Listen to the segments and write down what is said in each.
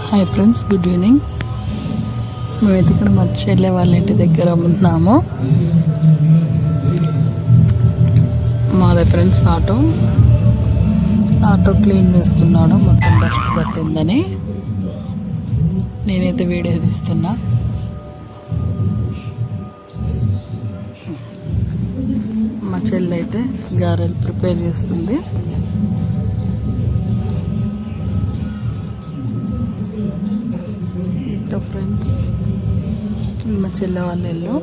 Hi friends, good evening. మేమైతే ఇక్కడ మా చెల్లె వాళ్ళ ఇంటి దగ్గర ఉన్నాము. మాదే ఫ్రెండ్స్ ఆటో క్లీన్ చేస్తున్నాడు, మొత్తం డస్ట్ పట్టిందని. నేనైతే వీడియో తీస్తున్నా. మా చెల్లె అయితే గారెలు ప్రిపేర్ చేస్తుంది. ఇంకా ఫ్రెండ్స్, మా చెల్లె వాళ్ళ ఇల్లు.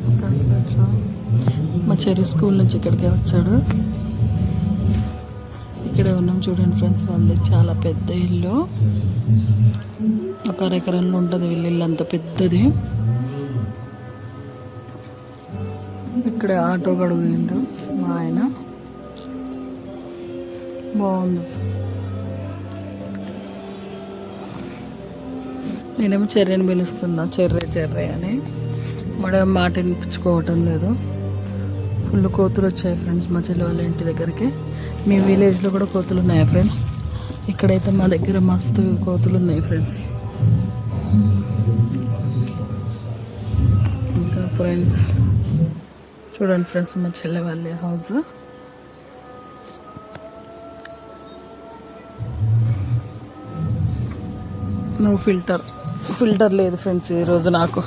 ఇక్కడికి వచ్చా, మా చెర్రి స్కూల్ నుంచి ఇక్కడికే వచ్చాడు. ఇక్కడే ఉన్నాం చూడండి ఫ్రెండ్స్. వాళ్ళది చాలా పెద్ద ఇల్లు, ఒక ఎకరంలో ఉంటుంది వీళ్ళ ఇల్లు, అంత పెద్దది. ఇక్కడే ఆటో గడుగుండు మా ఆయన. బాగుంది. నేనేమో చెర్రీని పిలుస్తున్నా, చెర్రీ అని. మేడం మాట వినిపించుకోవటం లేదు. ఫుల్ కోతులు వచ్చాయి ఫ్రెండ్స్ మా చెల్లి వాళ్ళ ఇంటి దగ్గరికి. మీ విలేజ్లో కూడా కోతులు ఉన్నాయా ఫ్రెండ్స్? ఇక్కడైతే మా దగ్గర మస్తు కోతులు ఉన్నాయి ఫ్రెండ్స్. ఇంకా ఫ్రెండ్స్ చూడండి ఫ్రెండ్స్, మా చెల్లె వాళ్ళ హౌస్. నో ఫిల్టర్ లేదు ఫ్రెండ్స్ ఈరోజు నాకు.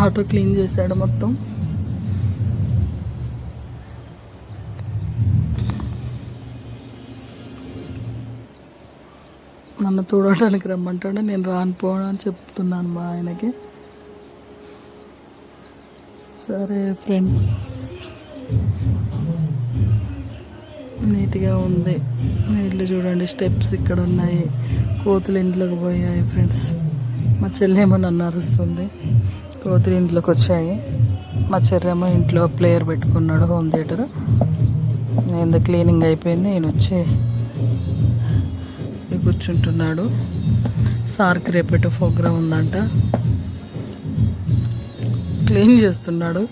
ఆటో క్లీన్ చేశాడు మొత్తం. నన్ను చూడటానికి రమ్మంటాడు, నేను రానిపోను అని చెప్తున్నాను మా ఆయనకి. సరే ఫ్రెండ్స్, నీట్గా ఉంది ఇల్లు. చూడండి, స్టెప్స్ ఇక్కడ ఉన్నాయి. కోతులు ఇంట్లోకి పోయాయి ఫ్రెండ్స్. మా చెల్లేమో నన్ను అరుస్తుంది. కోతులు ఇంట్లోకి వచ్చాయి. మా చెర్రేమో ఇంట్లో ప్లేయర్ పెట్టుకున్నాడు, హోమ్ థియేటర్. నేను క్లీనింగ్ అయిపోయింది, నేను వచ్చి కూర్చుంటున్నాడు. సార్కి రేపటి ప్రోగ్రాం ఉందంట, క్లీన్ చేస్తున్నాడు.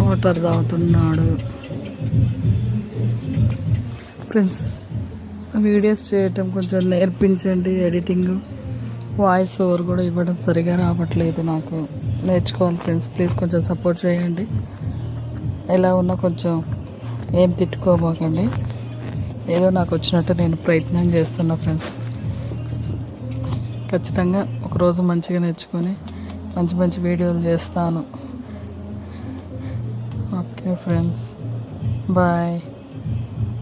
వాటర్ తాగుతున్నాడు. ఫ్రెండ్స్, వీడియోస్ చేయటం కొంచెం నేర్పించండి. ఎడిటింగ్, వాయిస్ ఓవర్ కూడా ఇవ్వడం సరిగా రావట్లేదు నాకు. నేర్చుకోవాలి ఫ్రెండ్స్, ప్లీజ్ కొంచెం సపోర్ట్ చేయండి. ఎలా ఉన్నా కొంచెం ఏం తిట్టుకోబోకండి. ఏదో నాకు వచ్చినట్టు నేను ప్రయత్నం చేస్తున్నా ఫ్రెండ్స్. ఖచ్చితంగా ఒకరోజు మంచిగా నేర్చుకొని మంచి వీడియోలు చేస్తాను. Okay friends, bye.